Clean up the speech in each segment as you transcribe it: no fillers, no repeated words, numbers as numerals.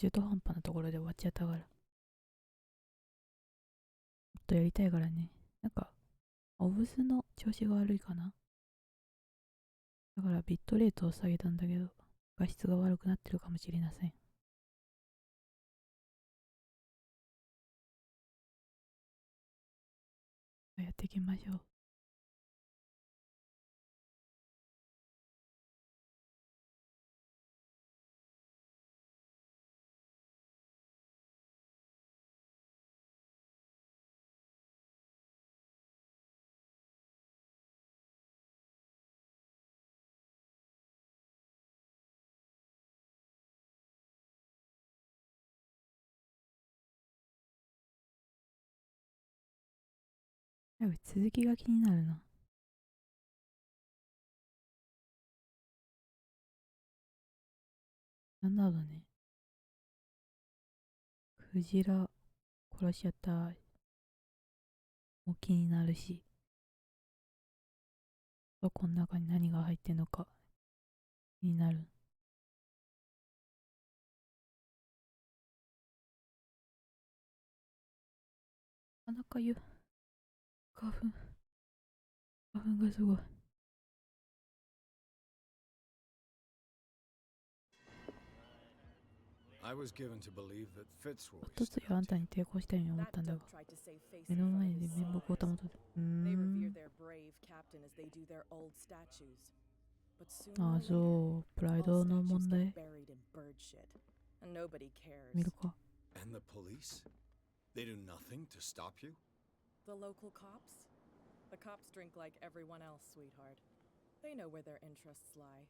中途半端なところで終わっちゃったから。もっとやりたいからね。なんか、オブスの調子が悪いかな。だからビットレートを下げたんだけど、画質が悪くなってるかもしれません。やっていきましょう。続きが気になるな。なんだろうね。クジラ殺しちゃったも気になるし、この中に何が入ってんのか気になる。なかなか花粉がすごい。おとついあんたに抵抗したように思ったんだが、目の前で面目を保たと。ああ、そう、プライドの問題。見るか。They do nothing to stop you? The local cops? The cops drink like everyone else, sweetheart. They know where their interests lie.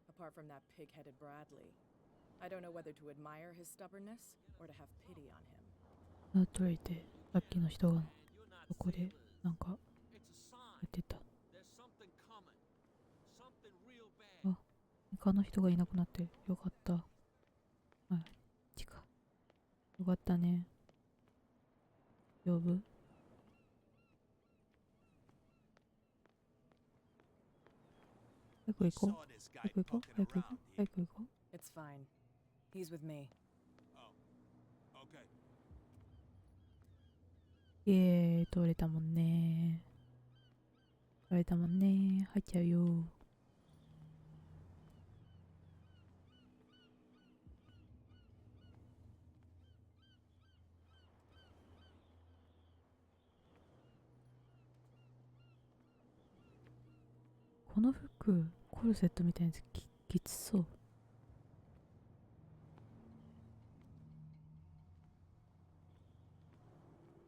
Apart from that pig-headed Bradley, I don't know whether to admire his stubbornness or to have pity on him. なっといて、さっきの人がそこでなんかやってた。あ、他の人がいなくなってよかった。はい、よかったね。丈夫？早く行こう。早く行こう。早く行こう。早く行こう。It's fine. He's with me. イエーイ、取れたもんね。取れたもんね。入っちゃうよ。この服、コルセットみたいなやつきつそう。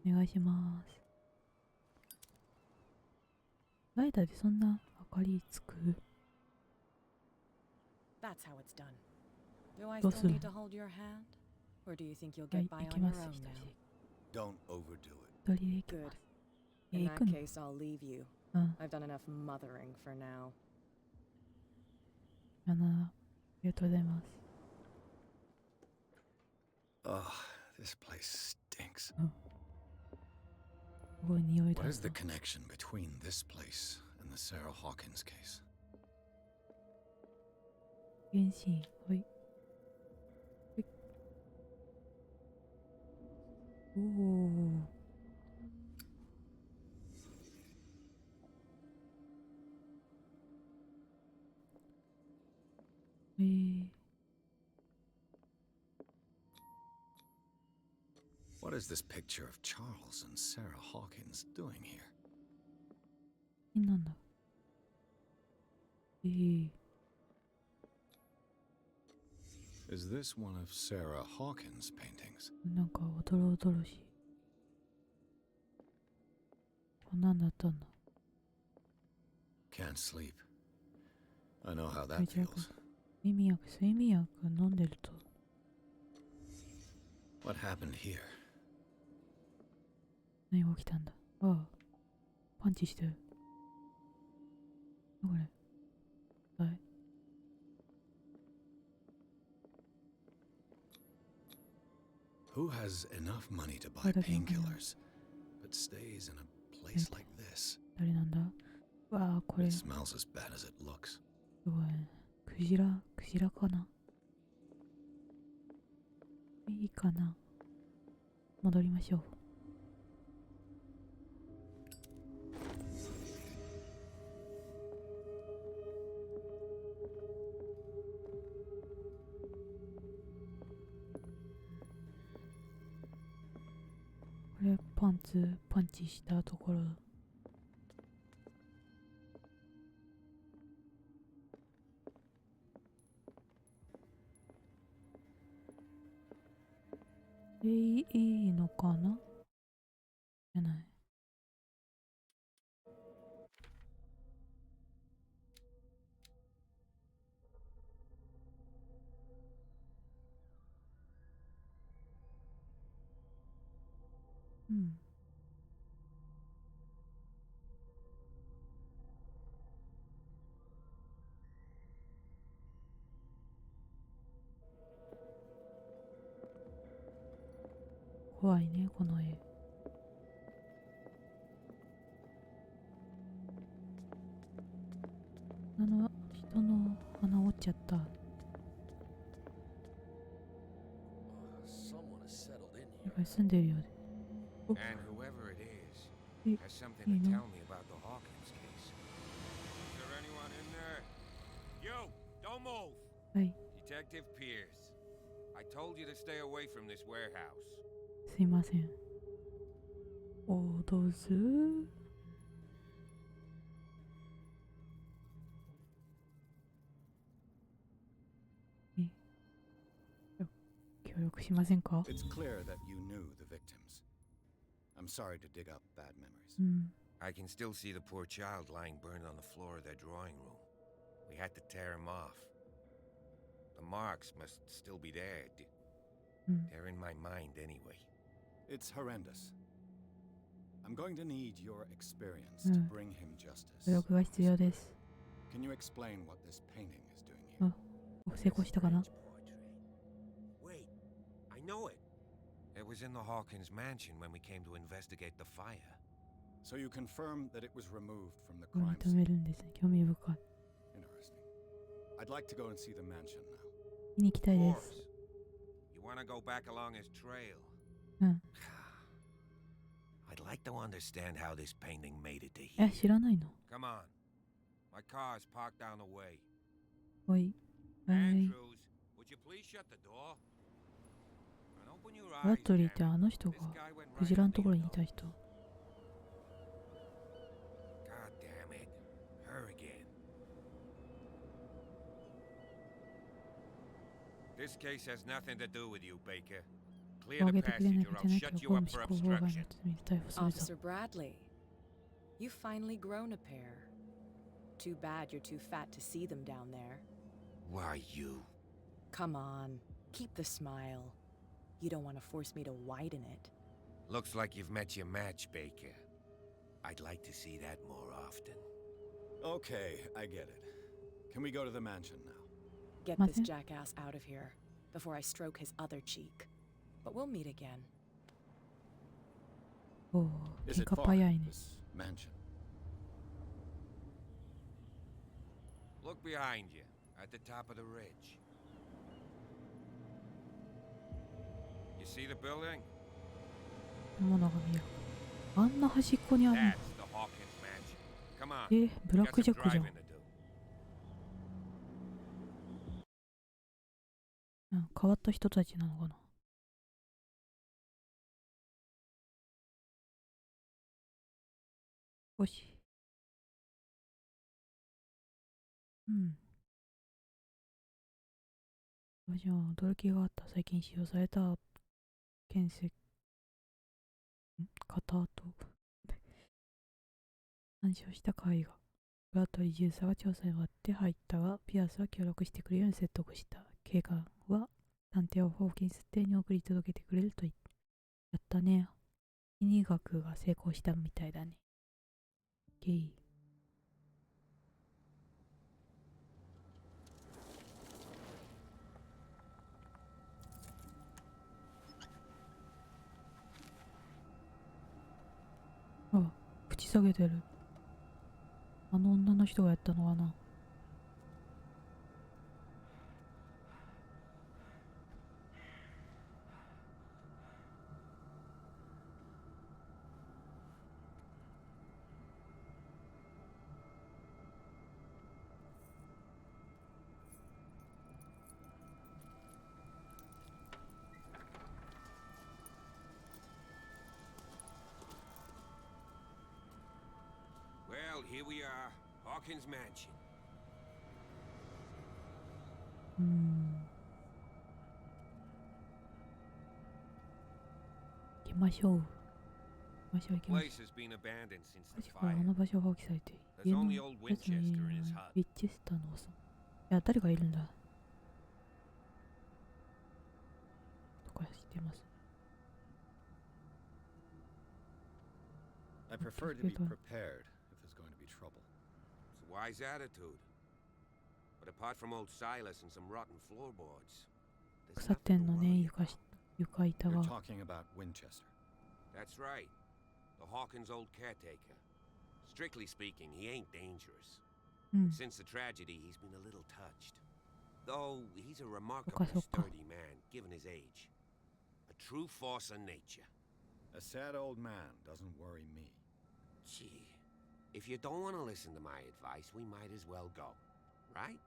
お願いします。ライダーでそんな明かりつく？ That's how it's done. Do I still need to hold your hand? Or do you think you'll get by on your own now? Don't overdo it. 一人で行きます。 In 行 that くの？ case, I'll leave you. うん。 I've done enough mothering for now. ありがとうございます。Ugh, this place stinks. すごい匂いだ What な。 is the connection between this place and the Sarah Hawkins case? 原神、はい。おお。What is this picture of Charles and Sarah Hawkins doing here? なんだ。Is this one of Sarah Hawkins' paintings? なんかおどろおどろしい。こんなんだったんだ。Can't sleep. I know how that feels. 睡眠薬飲んでると。What happened here? 何が起きたんだ。ああ、パンチしてる。これ。はい。Who has enough money to buy painkillers, but stays in a place like this? 誰なんだ。わあ、これ。 It smells as bad as it looks. すごい。クジラかな。いいかな。戻りましょう。これパンチしたところ。いいのかなじゃない。うん。怖いね、この絵。人の鼻折っちゃった。やっぱり住んでるようで。お、え、いいの？はい。すいません。どうぞ。協力しませんか？ It's clear that you knew the victims. I'm sorry to dig up bad memories. うん。I can still see the poor child lying burned on the floor of their drawing room. We had to tear him off. The marks must still be there. They're in my mind anyway. It's horrendous. I'm going to need your experience to bring him justice. 協力が必要です。Can you explain what this painting is doing here? 成功したかな？ Wait, I know it. It was in the Hawkins mansion when we came to investigate the fire. So you confirm that it was removed from the 認 crime め scene. るんですね。興味深い。 Interesting. I'd like to go and see the mansion now. 見に行きたい Of で course. す。 You want to go back along his trail? うん。I'd like to understand how this painting made it to here. 知らないの？ Come on. My car's parked down the way. おい。Andrews, would you please shut the door? And open your ラ eyes, トリーって damn it. あの人が This guy went ク right ジラの for と the ころにい adult. た人。 God damn it. Her again. This case has nothing to do with you, Baker. Clear 上 the げてくれない passage か or じゃ I'll ないけ shut ど、 you 公 up 務 for 執行妨害の obstruction. 罪で逮捕するぞ。 Officer Bradley, you've finally grown a pair. Too bad you're too fat to see them down there. Why you? Come on, keep the smile. You don't want to force me to widen it. Looks like you've met your match, Baker. I'd like to see that more often. Okay, I get it. Can we go to the mansion now? Get Mother? this jackass out of here before I stroke his other cheek. But we'll meet again. おお、 Is 喧 it 嘩 far, 早いね。 this mansion? Look behind you, at the top of the ridge. You see the building? 物が見える。あんな端っこにあるの？ That's the Hawkins mansion. Come on. ブラッ Got クジ some ャックじゃん driving。to do. うん、変わった人たちなのかな。よし。うん。じゃあ、驚きがあった。最近使用された建設、型と干渉した絵画。ブラッドリー巡査が調査に終わって入ったが、ピアスは協力してくれるように説得した。警官は探偵をホーキンス邸に送り届けてくれると言った。やったね。心理学が成功したみたいだね。ゲイ。あ、口下げてる。あの女の人がやったのかな。Well, here we are. Hawkins Mansion. 行きましょう。行きましょう、行きましょ Place has been abandoned since う。 the 確かあ fire. の場所は放棄されて、 There's 家の only や old つの家 Winchester に in は his hut. ウィッチェスターの王様。いや、誰がいるんだとか知ってます。I prefer to be prepared if there's going to be trouble. It's a wise attitude. But apart from old Silas and some rotten floorboards, 腐ってんのね、床板 You're が。 talking about Winchester. That's right. The Hawkins' old caretaker. Strictly speaking, he ain't dangerous. うん。 Since the tragedy, he's been a little touched. Though he's a remarkably sturdy man, given his age. A true force of nature. A sad old man doesn't worry me. Gee, if you don't want to listen to my advice, we might as well go. Right?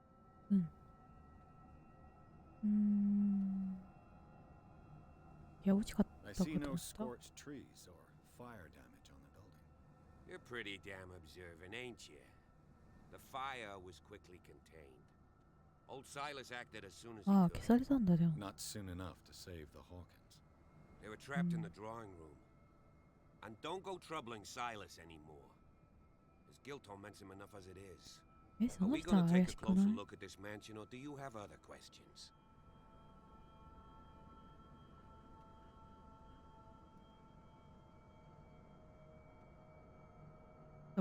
いや、落ちかった I こと see だ no った。 scorched trees or fire damage on the building. You're pretty damn observant, ain't you? The fire was quickly contained. Old Silas acted as soon as he ああ、消 could. されたんだ、でも。 Not soon enough to save the Hawkins. They were trapped in the drawing room. And don't go troubling Silas anymore. His guilt torments him enough as it is. え、そ Are の we 人は gonna 怪 take し a くな closer い？ look at this mansion, or do you have other questions?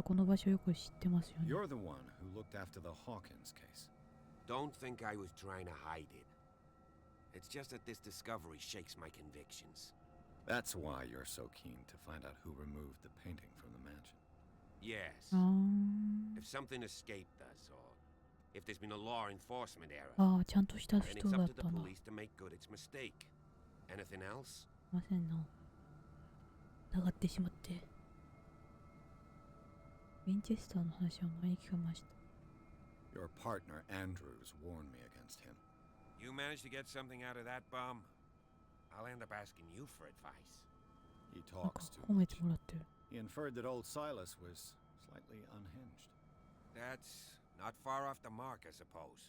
この場所よく知ってますよね。 You're the one who looked after the Hawkins case. Don't think I was trying to hide it. It's just that this discovery shakes my convictions. That's why you're so keen to find out who removed the painting from the mansion. Yes. あー If something escaped us, or if there's been a law enforcement error, あー、ちゃんとした then 人 it's だ up っ to た the な。 police to make good its mistake. Anything else? すいませんな。疑ってしまって。ウィンチェスターの話は前に聞きました。 Your partner Andrews warned me against him. You managed to get something out of that bum? I'll end up asking you for advice. He なんか talks too 褒めて much. もらってる。 He inferred that old Silas was slightly unhinged. That's not far off the mark, I suppose.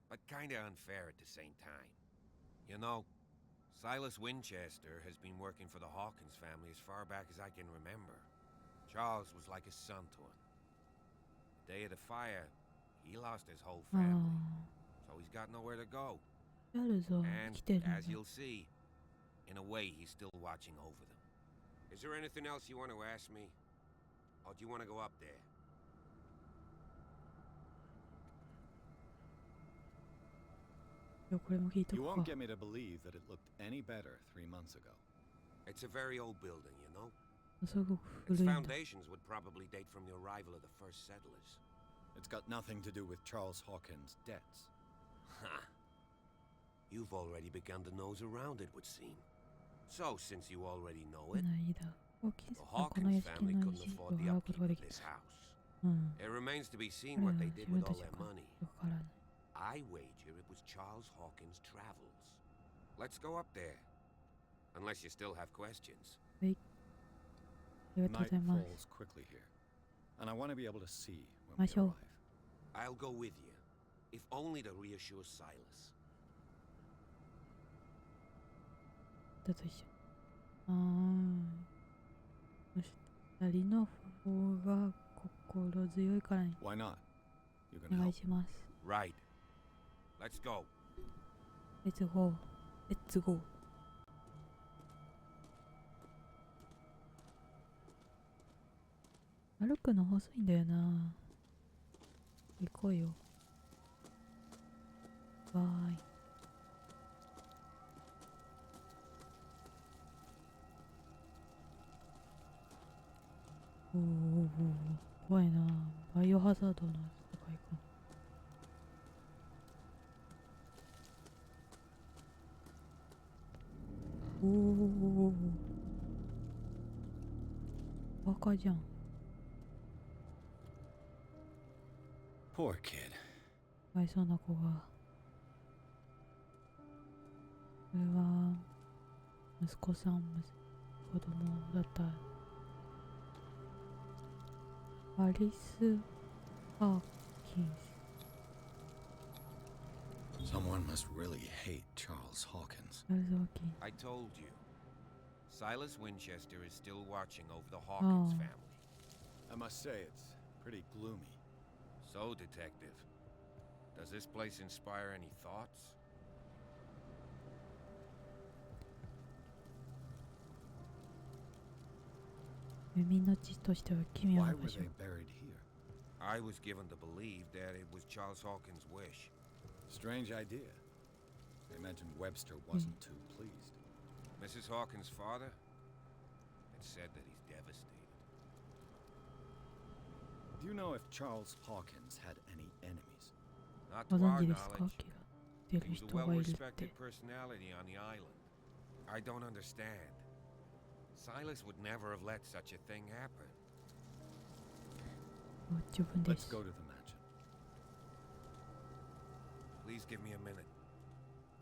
But kinda unfair at the same time. You know, Silas Winchester has been working for the Hawkins family as far back as I can remember. Charles was like a son to him. The day of the fire, he lost his whole あ family, あ。 so he's got nowhere to go. やるぞ。 And 来てるんだ。 as you'll see, in a way, he's still watching over them. Is there anything else you want to ask me? Or do you want to go up there? いや、これも聞いと You く won't か。 get me to believe that it looked any better 3 months ago. It's a very old building, you know? すごく Its 古いんだ。 foundations would probably date from the arrival of the first settlers. It's got nothing to do with Charles Hawkins' debts. Ha! You've already begun to nose around, it would seem. So, since you already know it, ないだ。ホーキン the スはこの Hawkins 屋敷 family の couldn't 維持 afford を the 払うこ upkeep とがで of き this た。 house. うん。 It remains to be こ seen れは what they 自 did 分 with た all ち their か money. わからない。 I wager it was Charles Hawkins' travels. Let's go up there. Unless you still have questions. ありがとうご Night ざいます。 falls quickly here, and I want to be able to see when we ましょう。 I'll go with you, if only to reassure Silas. だと一緒。ああ。二人の方が心強いからに Why not? You お can 願い help. します。 Right. Let's go. レッツゴー。レッツゴー。歩くの細いんだよな。行こうよ。わーい。おお、怖いな。バイオハザードの世界観。おお、バカじゃん。 Poor kid. かわいそうな子が。これは息子さん、子供だった。アリス・ハーキンス。 Someone must really hate Charles Hawkins. チャールズ・ハーキンス。 I told you. Silas Winchester is still watching over the Hawkins family. I must say, it's pretty gloomy. So, Detective, does this place inspire any thoughts? 耳の地としては奇妙 Why な were 場所。 they buried here? I was given to believe that it was Charles Hawkins' wish. Strange idea. I imagine Webster wasn't too pleased. Mrs. Hawkins' father had said that he's devastated. Do you know if Charles Hawkins had any enemies? Not ご to 存 our 知ですか？ knowledge. 怪我してる He was a 人がいるって。 well-respected personality on the island. I don't understand. Silas would never have let such a thing happen. 自分で Let's す。 go to the mansion. Please give me a minute.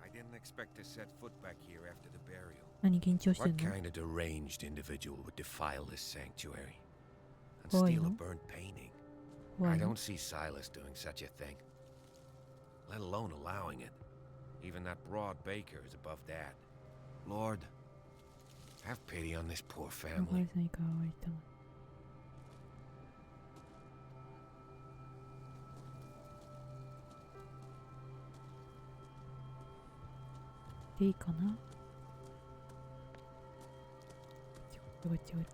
I didn't expect to set foot back here after the burial. 何緊張してん What の？ kind of deranged individual would defile this sanctuary and Why steal a not? burnt painting? 怖 I いの？ don't see Silas doing such a thing, let alone allowing it. Even that broad baker is above that. Lord, have pity on this poor お family. 母さん以下は割と。でいいかな？ごちごちごち。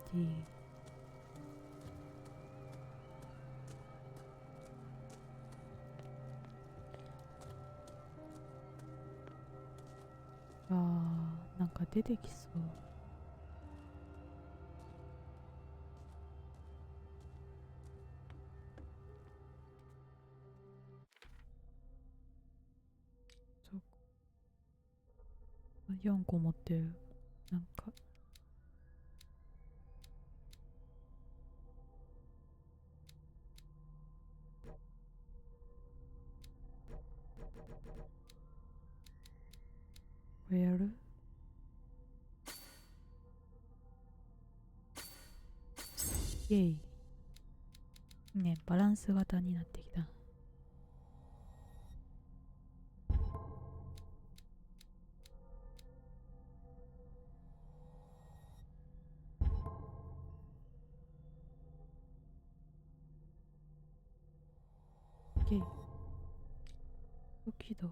あー、なんか出てきそう。そうか。4個持ってる。なんか。これやる？イェイ。ね、バランス型になってきた。イェイ。起動。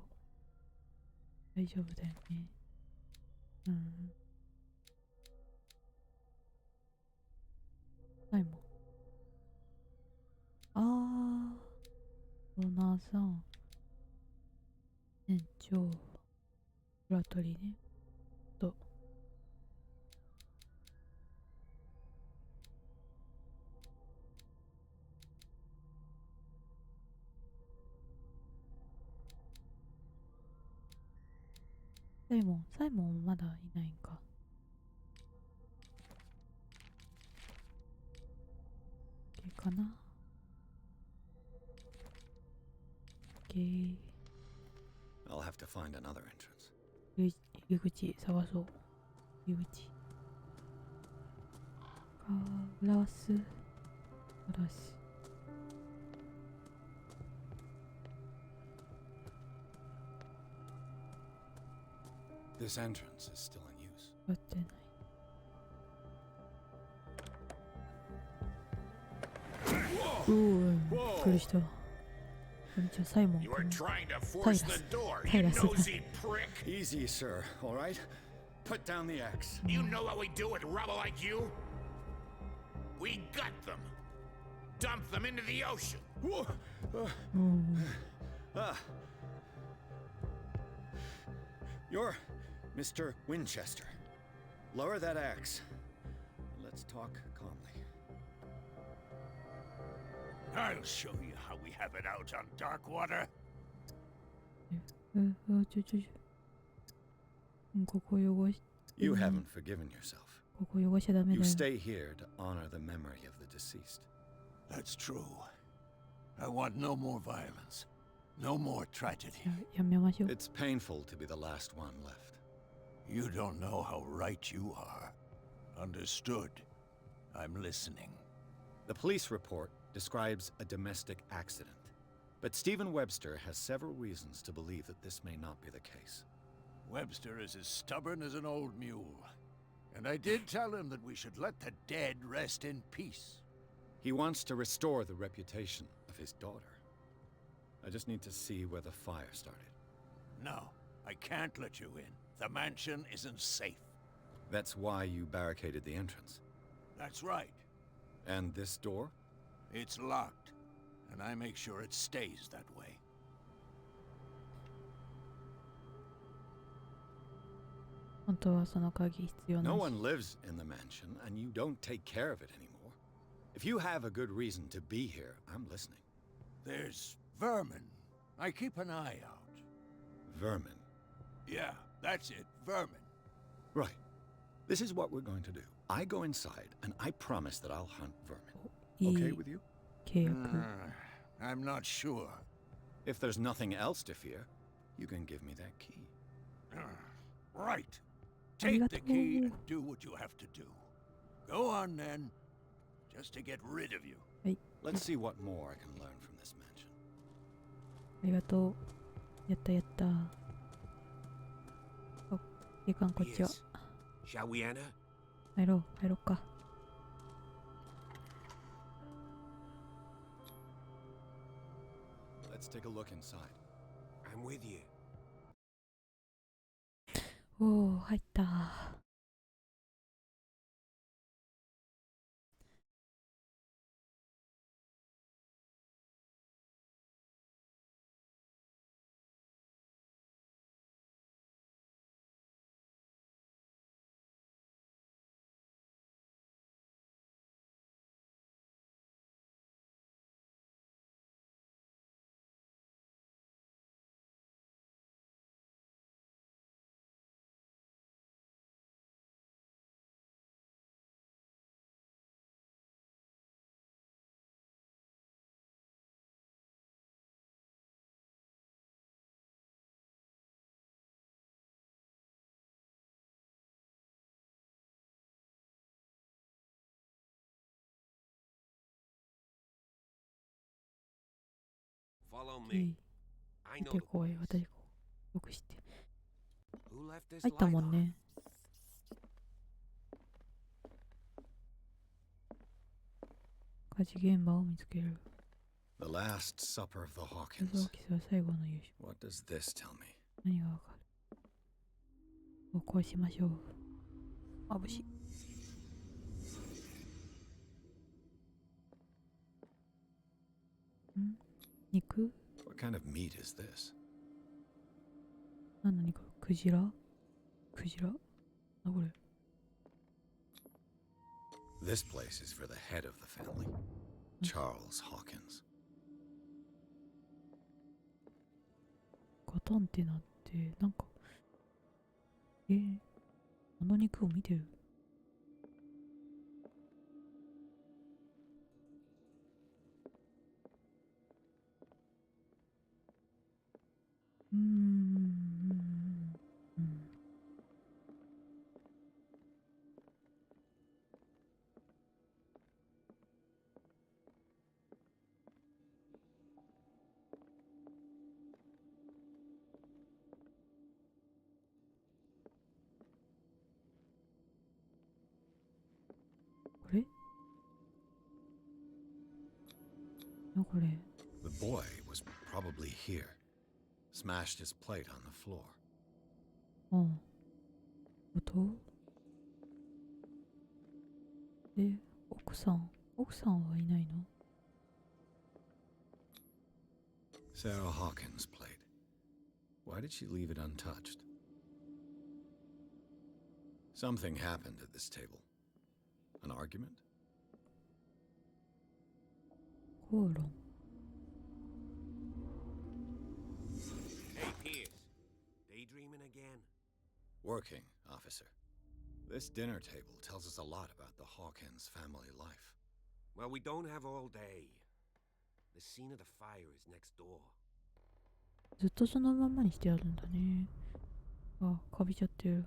大丈夫だよね。うん。ないもん。あー、オーナーさん。店長。裏取りね。と。サイモンまだいないんか。OK かな。OK。I'll have to find another entrance. 入り口探そう。入り口。ガラス。ガラス。This entrance is still in use. やってない。おお、びっくりした。こんにちは、サイモン。 You are trying to force the door, you Silas. nosy prick. Easy, sir, all right? Put down the axe. You know what we do with rubble like you? We gut them. Dump them into the ocean. Whoa. Ah. You're Mr. Winchester. Lower that axe. Let's talk calmly. I'll show you how we have it out on dark water. ここ汚し、You haven't forgiven yourself. ここ汚しちゃダメ You だよ。 stay here to honor the memory of the deceased. That's true. I want no more violence. No more tragedy. やめましょう。 It's painful to be the last one left. You don't know how right you are. Understood. I'm listening. The police report describes a domestic accident. But Stephen Webster has several reasons to believe that this may not be the case. Webster is as stubborn as an old mule. And I did tell him that we should let the dead rest in peace. He wants to restore the reputation of his daughter. I just need to see where the fire started. No, I can't let you in. The mansion isn't safe. That's why you barricaded the entrance. That's right. And this door? It's locked, and I make sure it stays that way. 本当はその鍵必要な No し。 one lives in the mansion, and you don't take care of it anymore. If you have a good reason to be here, I'm listening. There's vermin. I keep an eye out. Vermin. Yeah, that's it, vermin. Right. This is what we're going to do. I go inside, and I promise that I'll hunt vermin. い Okay い with you? 契約。 I'm not sure. If there's nothing else to fear, you can give me that key. Right. Take the key and do what you have to do. Go on then, just to get rid of you. はい。 Let's see what more I can learn from this mansion. ありがとう。やったやった。お、警官こっちは。 Yes. Shall we enter? 入ろう、入ろうか。Let's take a look inside. I'm with you. おお、入った。Follow い me. い。 I 見 know て the こい、 place. 私こう。よく知ってる。 Who left this 入った light もん on? ね。火事現場を見つける。 The Last Supper of the 謎 Hawkins. を競う最後の優勝。 What does this tell me? 何がわかる？お、こうしましょう。眩しい。ん？肉？ What kind of meat is this? 何の肉？クジラ？クジラ？あ、これ。 This place is for the head of the family, Charles Hawkins. ガタンってなって、なんか、あの肉を見てる。これ？あ、これ。 The boy was probably here. Smashed his plate on the floor. うん。音？奥さんはいないの？ Sarah Hawkins' plate. Why did she leave it untouched? Something happened at this table. An argument? 口論。 Hey, Pierce. Daydreaming again? Working, officer. This dinner table tells us a lot about the Hawkins family life. Well, we don't have all day. The scene of the fire is next door. ずっとそのままにしてあるんだね。あ、かびちゃってる。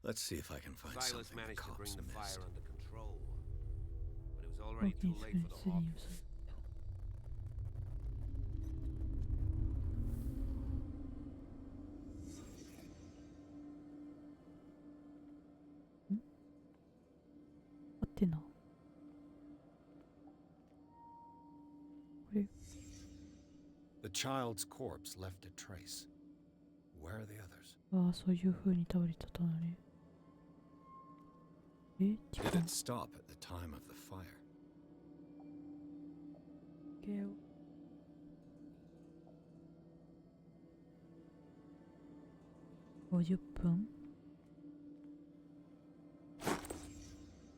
Let's see if I can find Silas something the managed to bring cops the fire missed. under control, but it was ホ already ーキ too ンス late に for the すでに Hawkins. 嘘。合ってんな。これ The child's corpse left a trace. Where are the others? ああ、そういう風に倒れてたのね。時 Did 間 it stop at the time of the fire? 計を。50分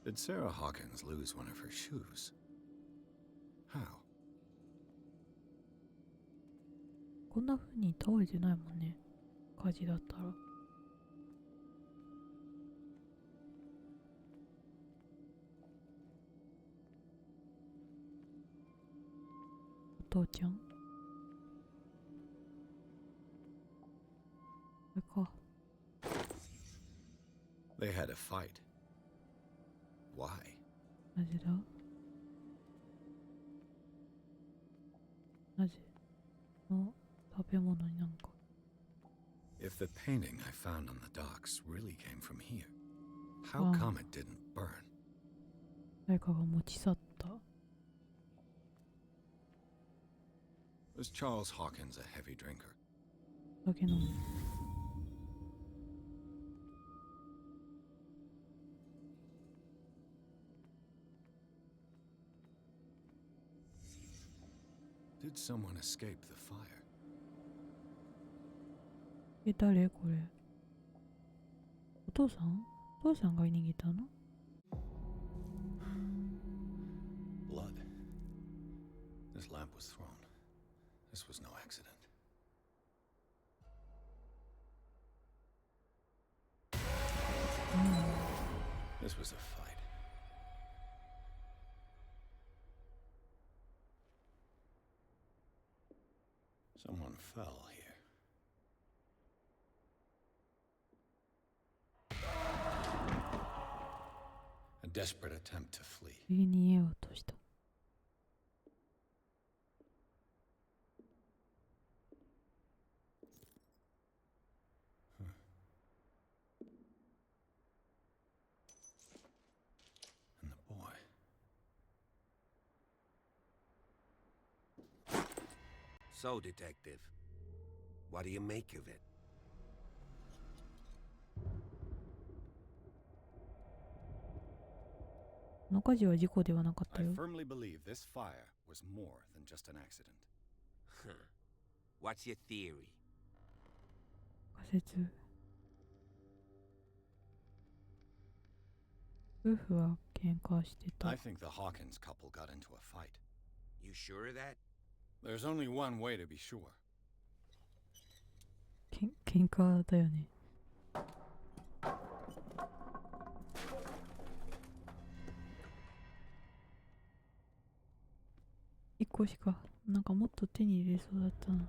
Did Sarah Hawkins lose one of her shoes? How? こんな風に倒れてないもんね。火事だったら。お父ちゃんこれか。They had a fight. Why? なぜだなぜの食べ物になんか。If the painting I found on the docks really came from here, how Oh. come it didn't burn? 誰かが持ち去った。 Was Charles Hawkins a heavy drinker? 酒飲む。Did someone escape the fire? 誰これ。お父さんお父さんが逃げたの Blood. This lamp was thrown. This was no accident. This was a fight. Someone fell here. A desperate attempt to flee. 逃げようとした。And the boy. So, Detective, what do you make of it? この火事は事故ではなかった I よ。 firmly believe this fire was more than just an accident. Huh. What's your theory? 仮説。夫婦は喧嘩してた。 I think the Hawkins couple got into a fight. You sure of that? There's only one way to be sure. 喧嘩だよね。一個しか、なんかもっと手に入れそうだったな。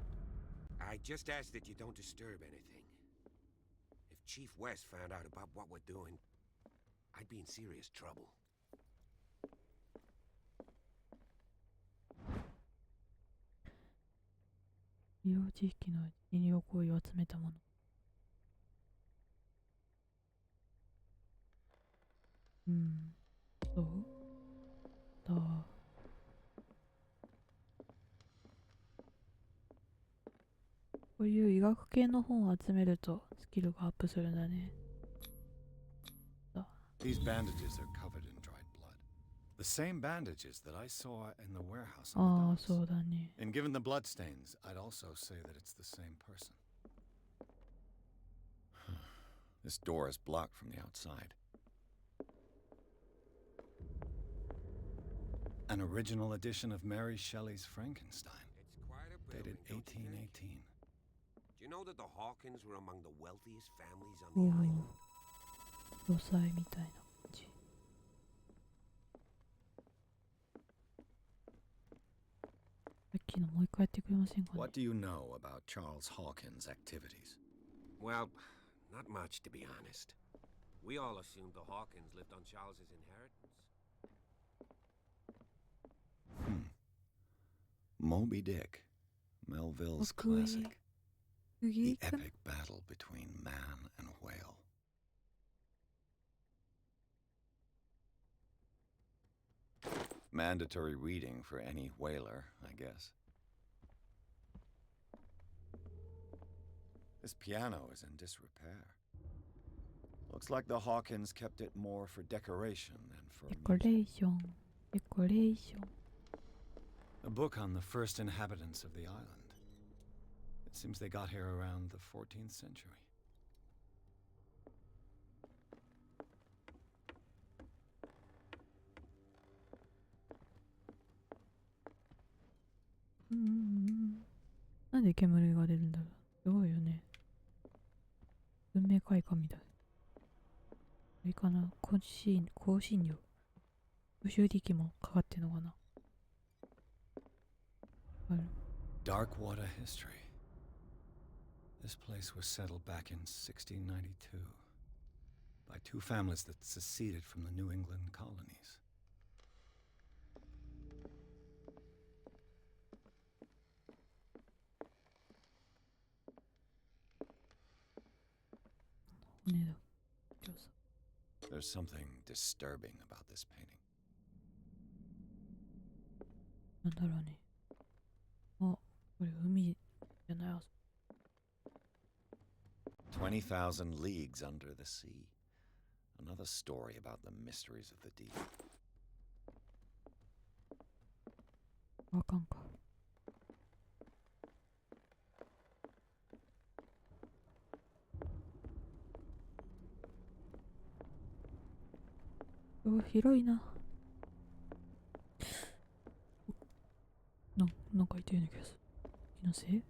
I just ask that you don't disturb anything. If Chief West found out about what we're doing, I'd be in serious trouble. 医療知識の医療行為を集めたもの。そうだ。こういう医学系の本を集めるとスキルがアップするんだね。 These bandages are covered in dried blood. The same bandages that I saw in the warehouse on ああ、 the そ docks. うだね。 And given the bloodstains, I'd also say that it's the same person. This door is blocked from the outside. An original edition of Mary Shelley's Frankenstein, It's quite a dated building, don't you think? 1818. Do you know that the Hawkins were among the wealthiest families on お the お island?。要塞みたいな感じ。さっきのもう一回やってくれませんかね。 What do you know about Charles Hawkins' activities? Well, not much, to be honest. We all assumed the Hawkins lived on Charles's inheritance. Moby Dick, Melville's classic. The epic battle between man and whale. Mandatory reading for any whaler, I guess. This piano is in disrepair. Looks like the Hawkins kept it more for decoration than for Decoration. Decoration. A book on the first inhabitants of the island. It seems they got here around the 14th century. Mm-hmm. なんで煙が出るんだろう。すごいよね。文明開化みたい。あれかな、香辛料。無臭力もかかってんのかな。Dark water history. This place was settled back in 1692 by two families that seceded from the New England colonies. There's something disturbing about this painting. なんだろうね。あ、これ海じゃない。20,000 leagues under the sea. Another story about the mysteries of the deep. わかんか。広いな。なんかいたような気がする。気のせい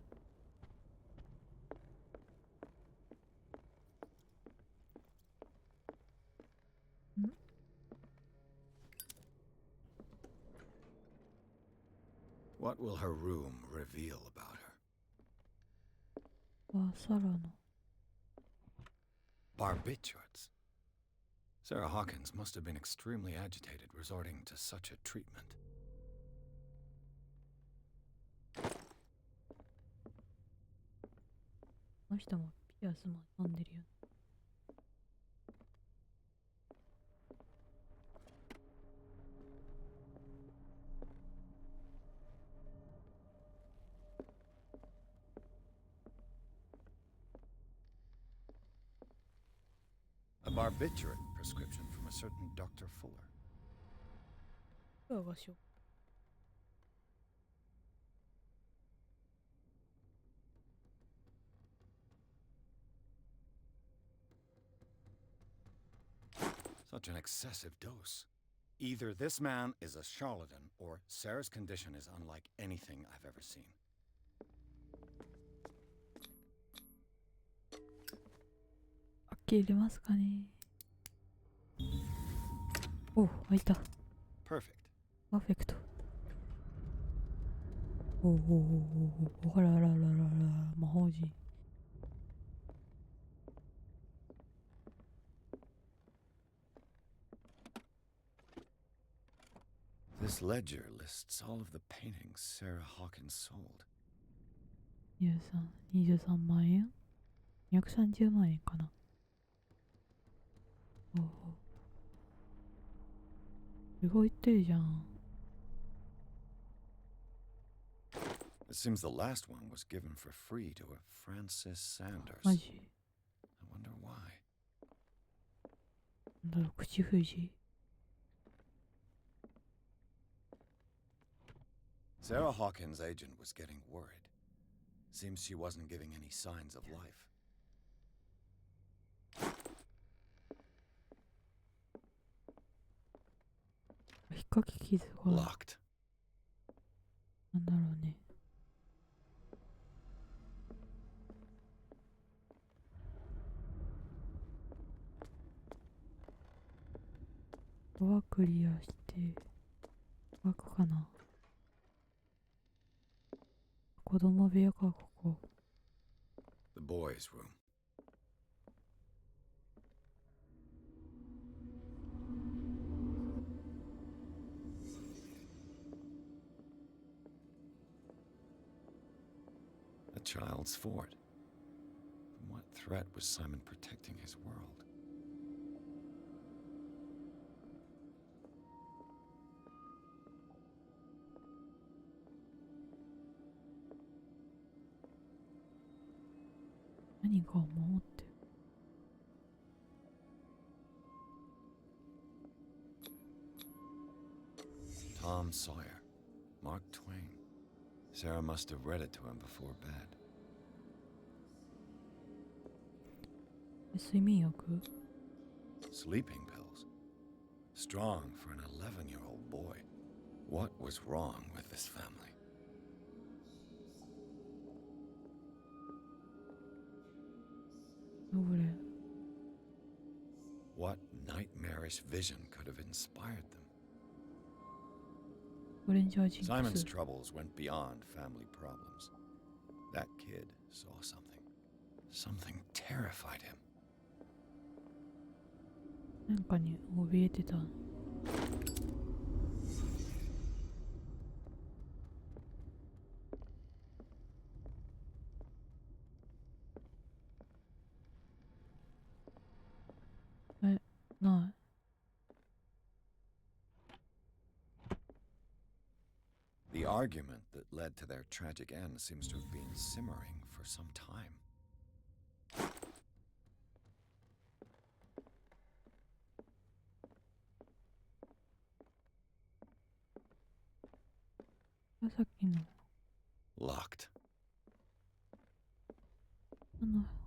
？What will her room reveal about her? あ、サラの。Barbiturates. Sarah Hawkins must have been extremely agitated resorting to such a treatment. この人もピアスも飲んでるよね。A barbiturate prescription from a certain Dr. Fuller. 今日がしょ。Such an excessive dose. Either this man is a charlatan or Sarah's condition is unlike anything I've ever seen. 開けれますかね。お、開いた。Perfect. パーフェクト。あららららら、魔法陣。This ledger lists all of the paintings Sarah Hawkins sold. 23万円 ?230 万円かな。すごい言ってるじゃん。It seems the last one was given for free to a Francis Sanders. マジ I wonder why. なんだろう、口封じ。Sarah Hawkins' agent was getting worried. Seems she wasn't giving any signs of life. 引っ掛け傷が。Locked. なんだろうね。ドアクリアして、開くかな。子供部屋か、ここ。The boys' room. child's fort. From what threat was Simon protecting his world? Tom Sawyer, Mark Twain. Sarah must have read it to him before bed. 睡眠薬 Sleeping pills. Strong for an 11-year-old boy. What was wrong with this family? What nightmarish vision could have inspired them? Simon's troubles went beyond family problems. That kid saw something. Something terrified him. なんかに怯えてた。ない。The argument that led to their tragic end seems to have been simmering for some time. Locked.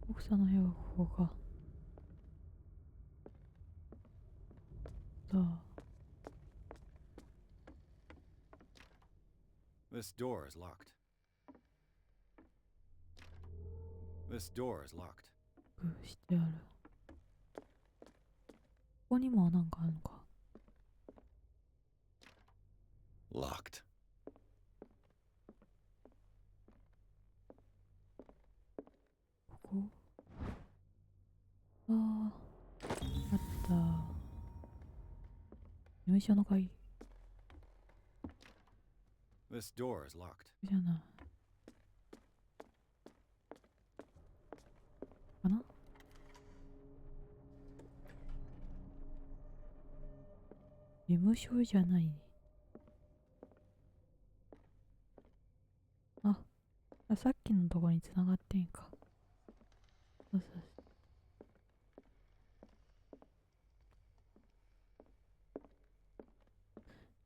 奥さんの部屋はここか。This door is locked. This door is locked. してある。ここにもなんかあるのか。Locked. ここあった。事務所の鍵。This door is locked. じゃない。かな？事務所じゃないね。さっきのとこに繋がってんか。そうそうそ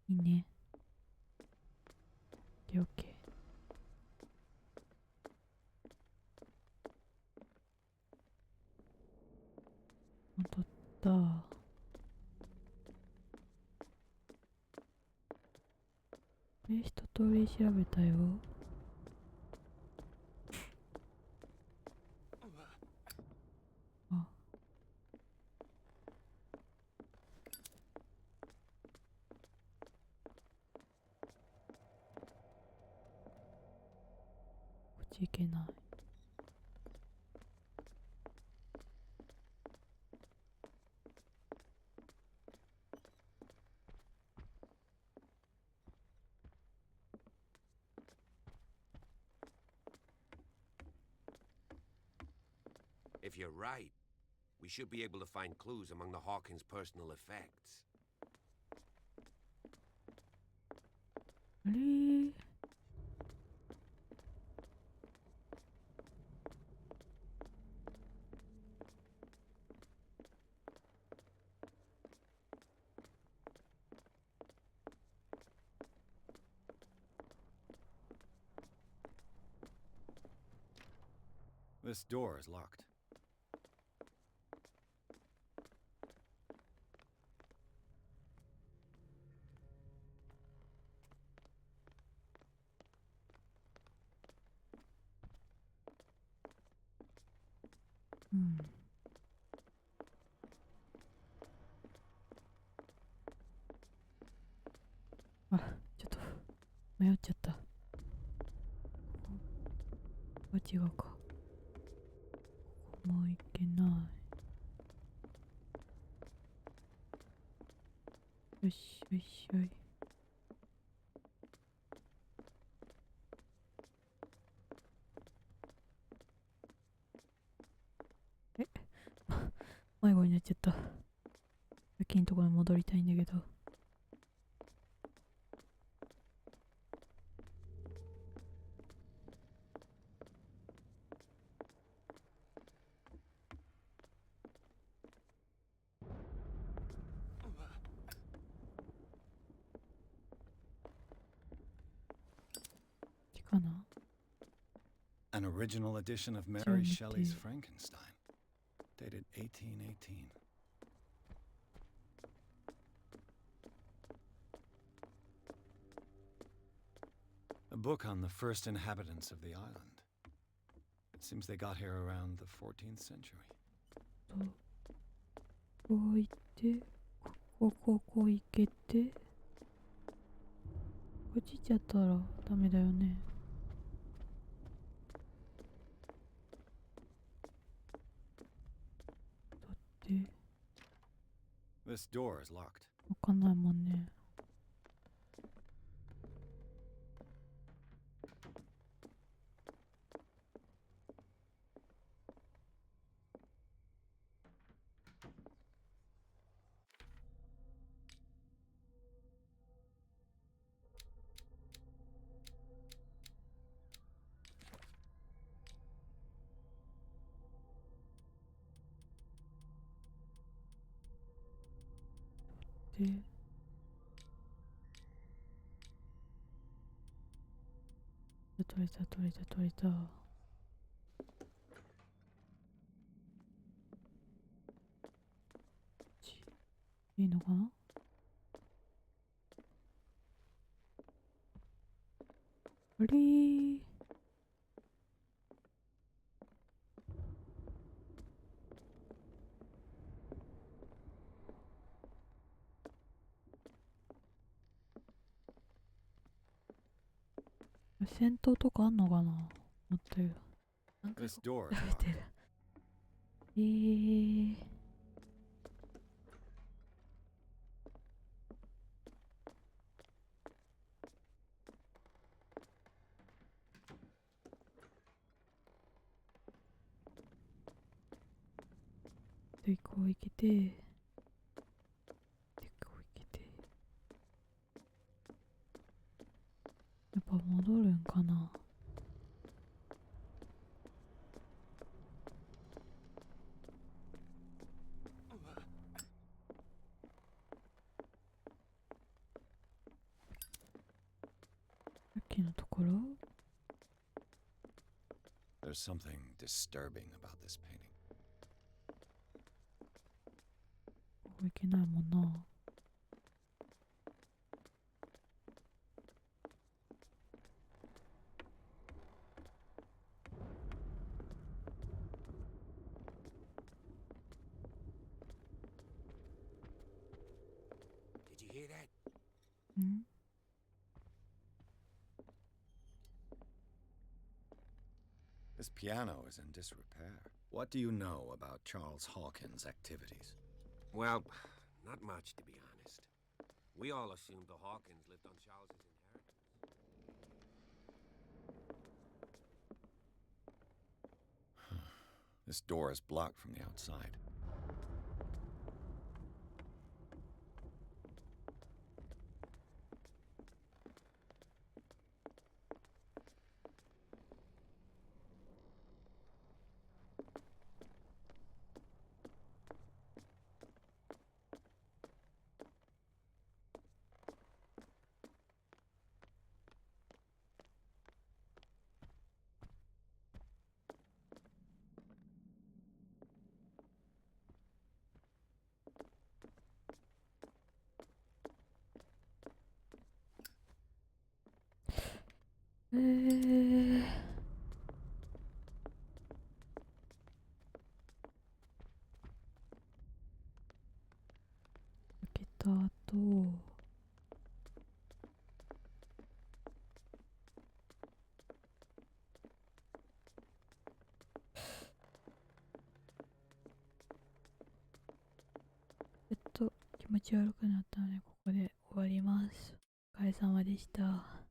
う。いいね。オッケー。取った。一通り調べたよ。いけない。If you're right, we should be able to find clues among the Hawkins' personal effects. あれーThis door is locked.ちょっと迷っちゃった。ここは違うか。ここもいけない。よしよしよい。迷子になっちゃった。さっきのところに戻りたいんだけど。かな An original edition of Mary Shelley's Frankenstein, dated 1818. A book on the first inhabitants of the island. It seems they got here around the 14th century. こう行って、こう行けて、こっち行っちゃったらダメだよね。だって、This door is locked. 開かないもんね。で、取れた。いいのかな。あれー。戦闘とかあんのかな。思ったよ。なんか This door 食 is べて locked. る。で、こう行けて、で、こう行けて。やっぱ戻るんかな。さっきのところ There's something disturbing about this painting. こう行けないもんな。Did you hear that? ん This piano is in disrepair. What do you know about Charles Hawkins' activities? Well, not much, to be honest. We all assumed the Hawkins lived on Charles's inheritance. This door is blocked from the outside.開けた後、気持ち悪くなったのでここで終わります。お疲れ様でした。